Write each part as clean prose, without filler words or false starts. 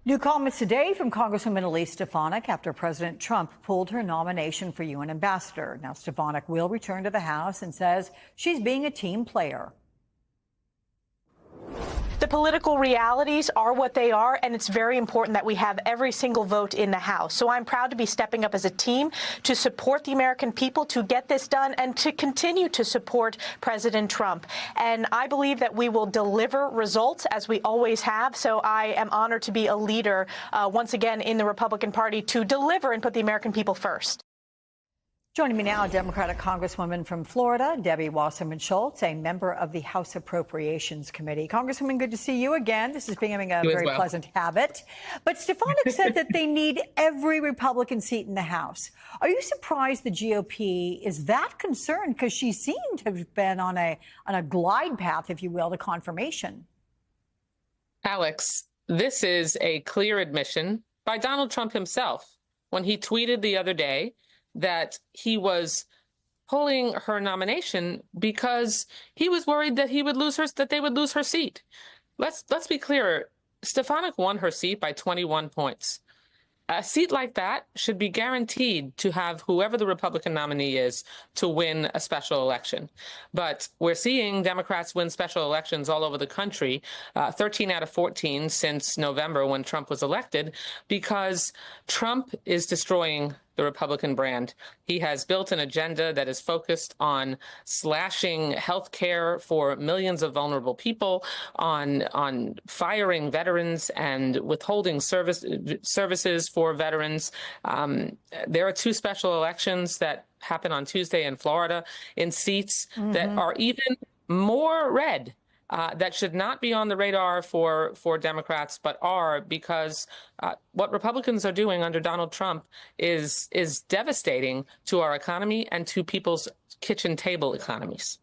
New comments today from Congresswoman Elise Stefanik after President Trump pulled her nomination for UN ambassador. Now, Stefanik will return to the House and says she's being a team player. The political realities are what they are, and it's very important that we have every single vote in the House. So I'm proud to be stepping up as a team to support the American people to get this done and to continue to support President Trump. And I believe that we will deliver results as we always have. So I am honored to be a leader once again in the Republican Party to deliver and put the American people first. Joining me now, Democratic Congresswoman from Florida, Debbie Wasserman Schultz, a member of the House Appropriations Committee. Congresswoman, good to see you again. This is becoming a very pleasant habit. But Stefanik said that they need every Republican seat in the House. Are you surprised the GOP is that concerned? Because she seemed to have been on a glide path, if you will, to confirmation. Alex, this is a clear admission by Donald Trump himself when he tweeted the other day that he was pulling her nomination because he was worried that they would lose her seat. Let's be clear. Stefanik won her seat by 21 points. A seat like that should be guaranteed to have whoever the Republican nominee is to win a special election. But we're seeing Democrats win special elections all over the country, 13 out of 14 since November when Trump was elected, because Trump is destroying the Republican brand. He has built an agenda that is focused on slashing health care for millions of vulnerable people, on firing veterans and withholding services for veterans. There are two special elections that happen on Tuesday in Florida in seats that are even more red. That should not be on the radar for Democrats, but are, because what Republicans are doing under Donald Trump is devastating to our economy and to people's kitchen table economies.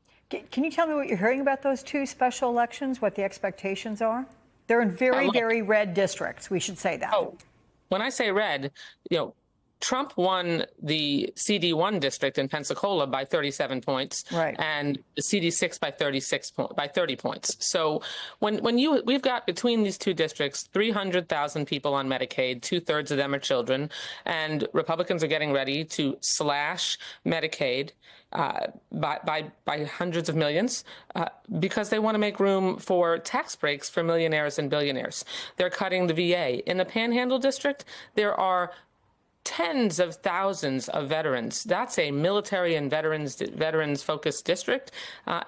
Can you tell me what you're hearing about those two special elections, what the expectations are? They're in very red districts. We should say that. Oh, when I say red, Trump won the CD1 district in Pensacola by 37 points, right, and the CD6 by 30 points. So we've got between these two districts 300,000 people on Medicaid, 2/3 of them are children, and Republicans are getting ready to slash Medicaid by hundreds of millions because they want to make room for tax breaks for millionaires and billionaires. They're cutting the VA. In the Panhandle district, there are tens of thousands of veterans. That's a military and veterans-focused district.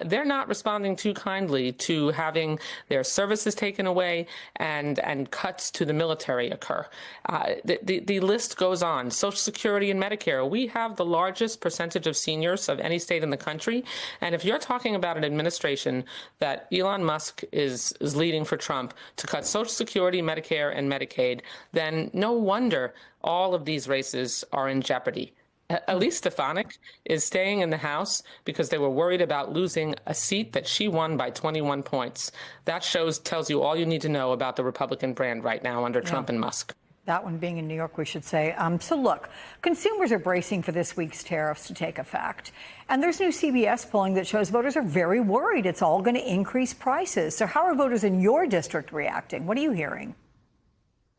They're not responding too kindly to having their services taken away and cuts to the military occur. The list goes on. Social Security and Medicare. We have the largest percentage of seniors of any state in the country. And if you're talking about an administration that Elon Musk is leading for Trump to cut Social Security, Medicare, and Medicaid, then no wonder all of these races are in jeopardy. Elise Stefanik is staying in the House because they were worried about losing a seat that she won by 21 points. That tells you all you need to know about the Republican brand right now under Trump and Musk. That one being in New York, we should say. So look, consumers are bracing for this week's tariffs to take effect. And there's new CBS polling that shows voters are very worried it's all going to increase prices. So how are voters in your district reacting? What are you hearing?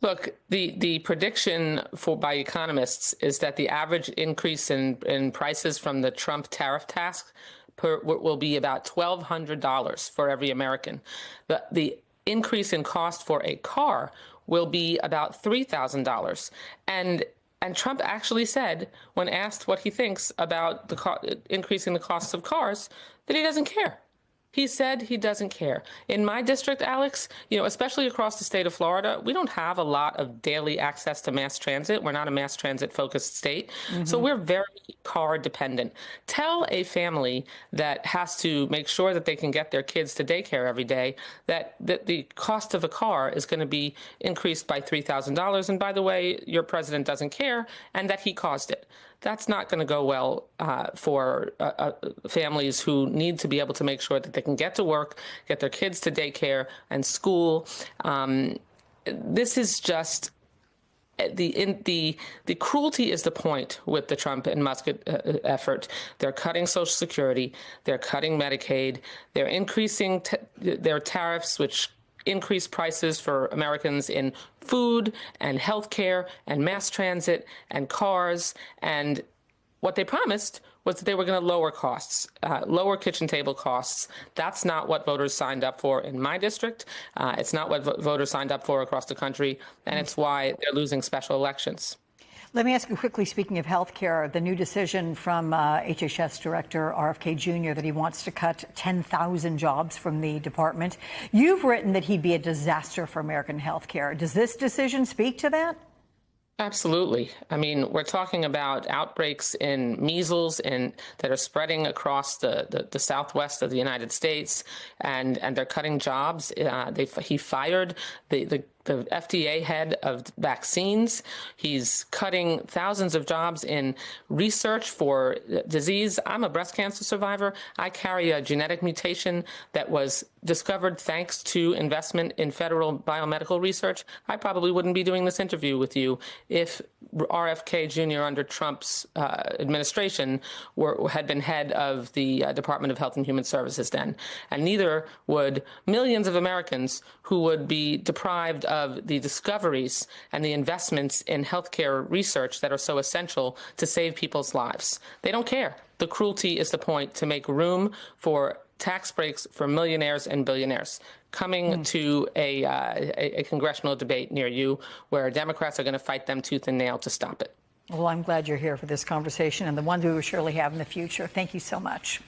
Look, the prediction by economists is that the average increase in prices from the Trump tariff tax will be about $1,200 for every American. The increase in cost for a car will be about $3,000. And Trump actually said, when asked what he thinks about increasing the costs of cars, that he doesn't care. He said he doesn't care. In my district, Alex, especially across the state of Florida, we don't have a lot of daily access to mass transit. We're not a mass transit focused state. So we're very car dependent. Tell a family that has to make sure that they can get their kids to daycare every day that the cost of a car is going to be increased by $3,000. And by the way, your president doesn't care and that he caused it. That's not going to go well for families who need to be able to make sure that they can get to work, get their kids to daycare and school. This is just the cruelty is the point with the Trump and Musk effort. They're cutting Social Security, they're cutting Medicaid, they're increasing their tariffs, which increased prices for Americans in food and healthcare and mass transit and cars. And what they promised was that they were going to lower costs, lower kitchen table costs. That's not what voters signed up for in my district. It's not what voters signed up for across the country, and it's why they're losing special elections. Let me ask you quickly, speaking of health care, the new decision from HHS Director RFK Jr. that he wants to cut 10,000 jobs from the department. You've written that he'd be a disaster for American health care. Does this decision speak to that? Absolutely. I mean, we're talking about outbreaks in measles that are spreading across the southwest of the United States, and they're cutting jobs. He fired the FDA head of vaccines. He's cutting thousands of jobs in research for disease. I'm a breast cancer survivor. I carry a genetic mutation that was discovered thanks to investment in federal biomedical research. I probably wouldn't be doing this interview with you if RFK Jr. under Trump's administration had been head of the Department of Health and Human Services then. And neither would millions of Americans who would be deprived of the discoveries and the investments in healthcare research that are so essential to save people's lives. They don't care. The cruelty is the point, to make room for tax breaks for millionaires and billionaires. Coming to a congressional debate near you where Democrats are going to fight them tooth and nail to stop it. Well, I'm glad you're here for this conversation and the one we will surely have in the future. Thank you so much.